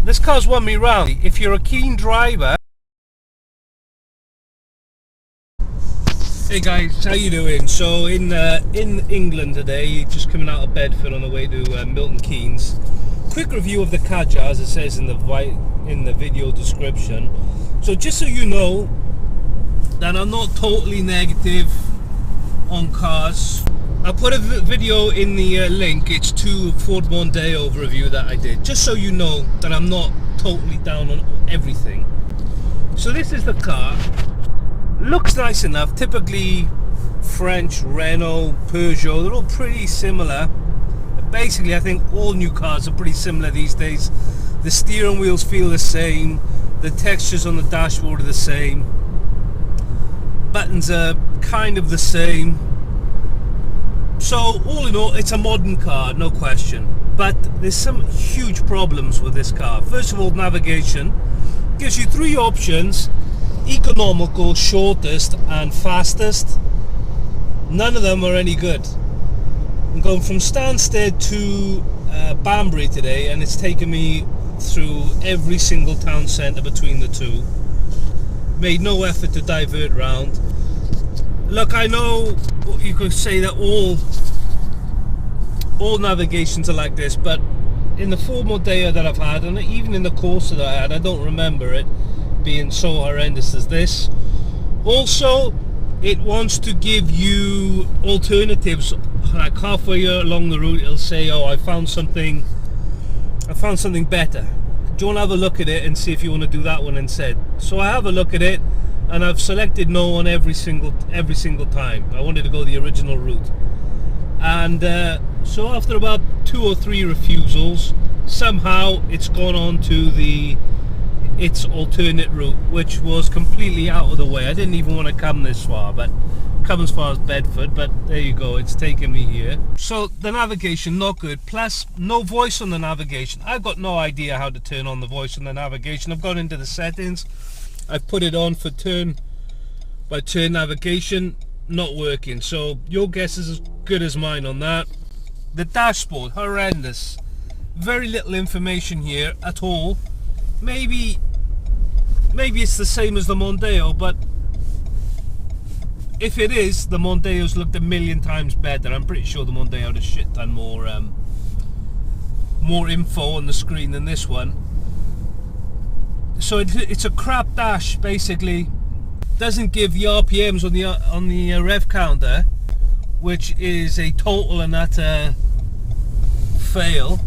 this car's won me round. If you're a keen driver. Hey guys, how you doing? So in England today, just coming out of Bedford on the way to Milton Keynes. Quick review of the Kadjar, as it says in the video description. So just so you know that I'm not totally negative on cars. I'll put a video in the link. It's to Ford Mondeo review that I did, just so you know that I'm not totally down on everything. So this is the car. Looks nice enough. Typically French, Renault, Peugeot, they're all pretty similar. Basically, I think all new cars are pretty similar these days. The steering wheels feel the same, the textures on the dashboard are the same, buttons are kind of the same. So all in all, it's a modern car, no question. But there's some huge problems with this car. First of all, navigation gives you three options: economical, shortest and fastest. None of them are any good. I'm going from Stansted to Banbury today, and it's taken me through every single town centre between the two. Made no effort to divert round. Look, I know you could say that all navigations are like this, but in the Ford Mondeo that I've had, and even in the Corsa that I had, I don't remember it being so horrendous as this. Also, it wants to give you alternatives. Like halfway along the route, it'll say, "Oh, I found something better. Do you want to have a look at it and see if you want to do that one instead?" So I have a look at it, and I've selected no on every single time. I wanted to go the original route, and so after about 2 or 3 refusals, somehow it's gone on to its alternate route, which was completely out of the way. I didn't even want to come this far, but come as far as Bedford, but there you go, it's taken me here. So the navigation, not good, plus no voice on the navigation. I've got no idea how to turn on the voice on the navigation. I've gone into the settings, I've put it on for turn by turn navigation, not working. So your guess is as good as mine on that. The dashboard, horrendous. Very little information here at all. Maybe it's the same as the Mondeo, but if it is, the Mondeo's looked a million times better. I'm pretty sure the Mondeo had a shit ton more info on the screen than this one. So it's a crap dash, basically. Doesn't give the RPMs on the rev counter, which is a total and utter fail.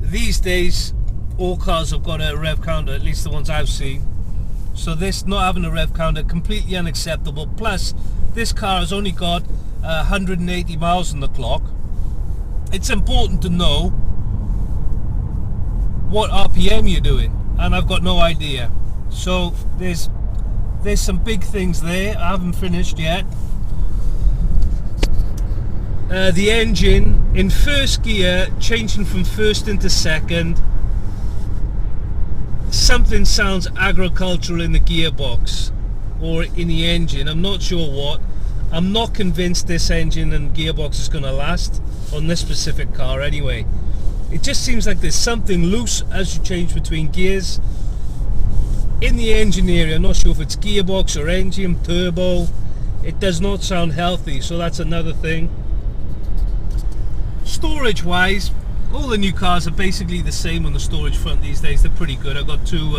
These days, all cars have got a rev counter, at least the ones I've seen. So this not having a rev counter, completely unacceptable. Plus, this car has only got 180 miles on the clock. It's important to know what RPM you're doing, and I've got no idea. So there's some big things there. I haven't finished yet. The engine in first gear, changing from first into second. Something sounds agricultural in the gearbox or in the engine. I'm not sure what. I'm not convinced this engine and gearbox is going to last on this specific car anyway. It just seems like there's something loose as you change between gears. In the engine area, I'm not sure if it's gearbox or engine, turbo. It does not sound healthy, so that's another thing. Storage wise, all the new cars are basically the same on the storage front these days. They're pretty good. I've got 2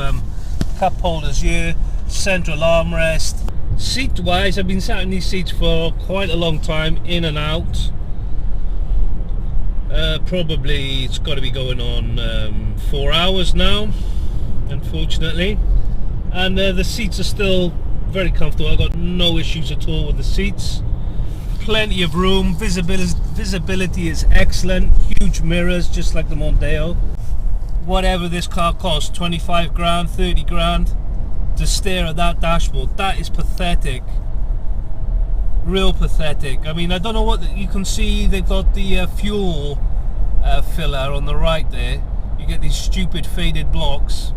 cup holders here, central armrest. Seat wise, I've been sat in these seats for quite a long time, in and out. Probably it's got to be going on 4 hours now, unfortunately. And the seats are still very comfortable. I've got no issues at all with the seats. Plenty of room, visibility is excellent, huge mirrors just like the Mondeo. Whatever this car costs, 25 grand, 30 grand, to stare at that dashboard, that is pathetic. Real pathetic. I mean, I don't know what, you can see they've got the fuel filler on the right there. You get these stupid faded blocks.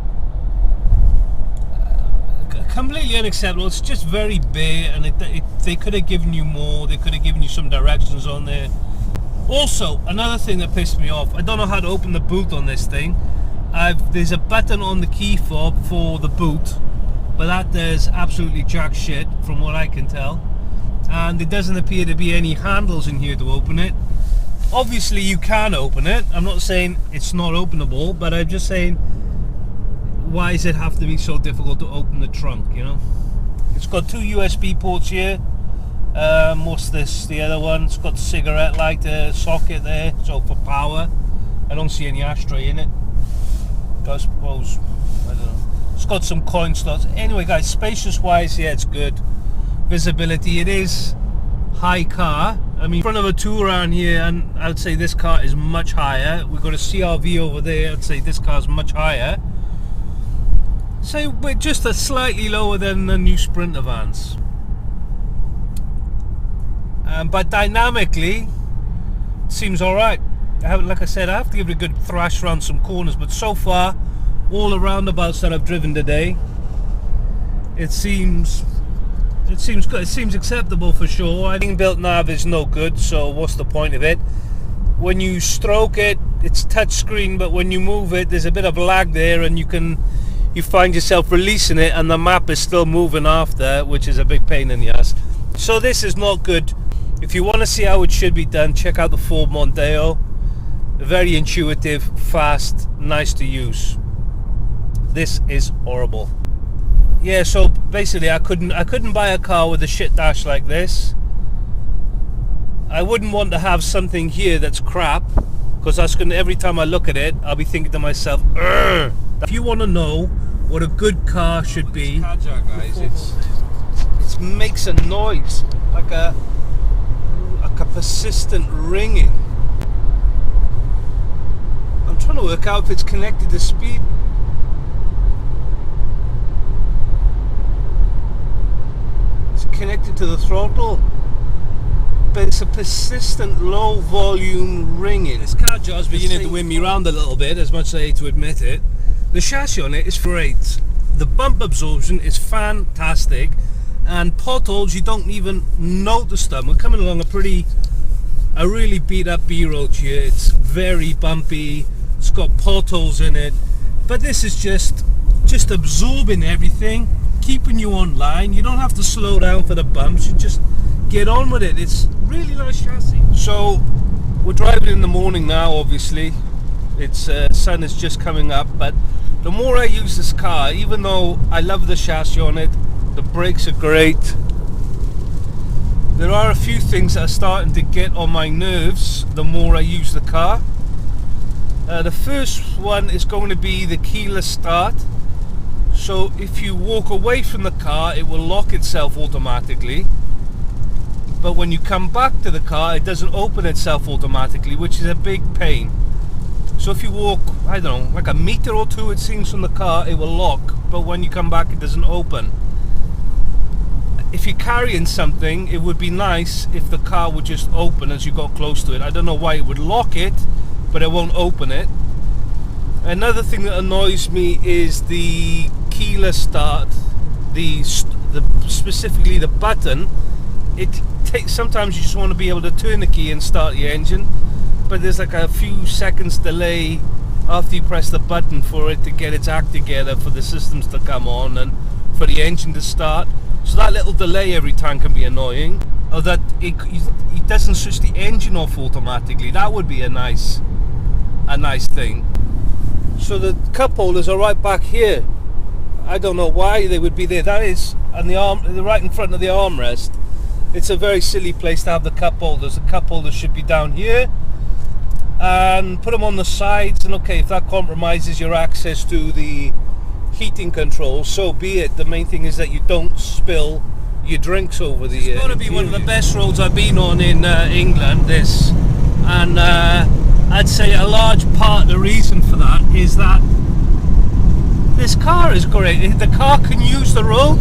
Completely unacceptable. It's just very bare, and they could have given you more. They could have given you some directions on there. Also, another thing that pissed me off, I don't know how to open the boot on this thing. There's a button on the key fob for the boot, but that does absolutely jack shit from what I can tell. And there doesn't appear to be any handles in here to open it. Obviously you can open it. I'm not saying it's not openable, but I'm just saying, why does it have to be so difficult to open the trunk, you know? It's got 2 USB ports here. What's this? The other one, it's got the cigarette lighter socket there, so for power. I don't see any ashtray in it. I suppose, I don't know. It's got some coin slots. Anyway guys, spacious wise, yeah, it's good. Visibility, it is high car. I mean, in front of a Touran here, and I'd say this car is much higher. We've got a CR-V over there, I'd say this car's much higher. So we're just a slightly lower than the new Sprinter vans. But dynamically, it seems alright. Like I said, I have to give it a good thrash around some corners, but so far, all the roundabouts that I've driven today, it seems good. It seems acceptable for sure. I think built nav is no good, so what's the point of it? When you stroke it, it's touchscreen, but when you move it, there's a bit of lag there, and you find yourself releasing it, and the map is still moving after, which is a big pain in the ass. So this is not good. If you want to see how it should be done, check out the Ford Mondeo. Very intuitive, fast, nice to use. This is horrible. Yeah, so basically I couldn't buy a car with a shit dash like this. I wouldn't want to have something here that's crap, because that's gonna, every time I look at it, I'll be thinking to myself, "Urgh." If you want to know what a good car should be, Kadjar, guys, it makes a noise like a persistent ringing. I'm trying to work out if it's connected to speed. It's connected to the throttle, but it's a persistent low volume ringing. This Kadjar's beginning to win me round a little bit, as much as I hate to admit it. The chassis on it is great. The bump absorption is fantastic, and potholes, you don't even notice them. We're coming along a really beat up B road here. It's very bumpy. It's got potholes in it, but this is just absorbing everything, keeping you on line. You don't have to slow down for the bumps. You just get on with it. It's really nice chassis. So we're driving in the morning now. Obviously, it's sun is just coming up, but the more I use this car, even though I love the chassis on it, the brakes are great, there are a few things that are starting to get on my nerves the more I use the car. The first one is going to be the keyless start. So if you walk away from the car, it will lock itself automatically, but when you come back to the car, it doesn't open itself automatically, which is a big pain. So if you walk, I don't know, like a meter or two, it seems, from the car, it will lock, but when you come back, it doesn't open. If you're carrying something, it would be nice if the car would just open as you got close to it. I don't know why it would lock it, but it won't open it. Another thing that annoys me is the keyless start, specifically the button. Sometimes you just want to be able to turn the key and start the engine, but there's like a few seconds delay after you press the button for it to get its act together, for the systems to come on and for the engine to start. So that little delay every time can be annoying. Or that it doesn't switch the engine off automatically. That would be a nice thing. So the cup holders are right back here. I don't know why they would be there. That is on the arm, right in front of the armrest. It's a very silly place to have the cup holders. The cup holders should be down here, and put them on the sides. And okay, if that compromises your access to the heating control, so be it. The main thing is that you don't spill your drinks over the. It's got to be one of the best roads I've been on in England. This, and I'd say a large part of the reason for that is that this car is great. The car can use the road.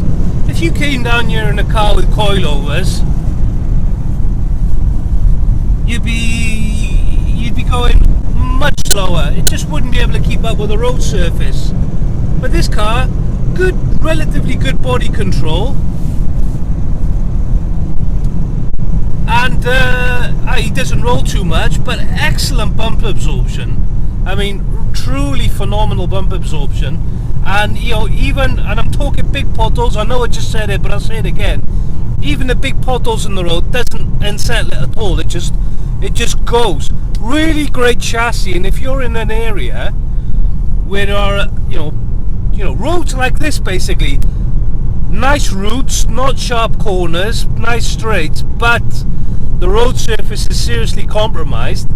If you came down here in a car with coilovers, you'd be going much slower. It just wouldn't be able to keep up with the road surface. But this car, relatively good body control, and he doesn't roll too much, but excellent bump absorption. I mean, truly phenomenal bump absorption. And you know, even, and I'm talking big potholes, I know I just said it, but I'll say it again, even the big potholes in the road doesn't unsettle it at all. It just goes. Really great chassis. And if you're in an area where there are you know roads like this, basically nice routes, not sharp corners, nice straights, but the road surface is seriously compromised,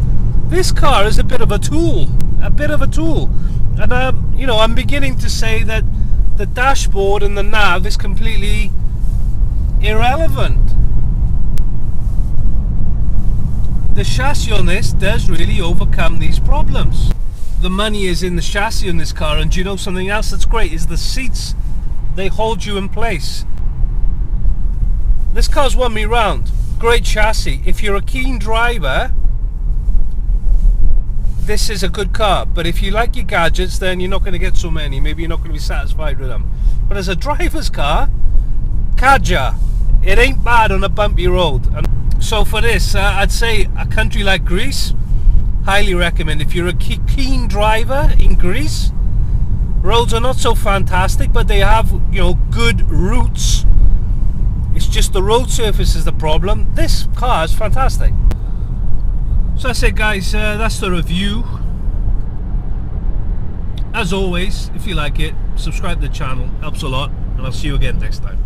this car is a bit of a tool. And I'm beginning to say that the dashboard and the nav is completely irrelevant. The chassis on this does really overcome these problems. The money is in the chassis on this car, and do you know something else that's great is the seats. They hold you in place. This car's won me round. Great chassis. If you're a keen driver, this is a good car. But if you like your gadgets, then you're not going to get so many. Maybe you're not going to be satisfied with them. But as a driver's car, Kadjar, it ain't bad on a bumpy road. And so for this, I'd say a country like Greece, highly recommend. If you're a keen driver in Greece, roads are not so fantastic, but they have, you know, good routes. It's just the road surface is the problem. This car is fantastic. So that's it, guys. That's the review. As always, if you like it, subscribe to the channel. Helps a lot. And I'll see you again next time.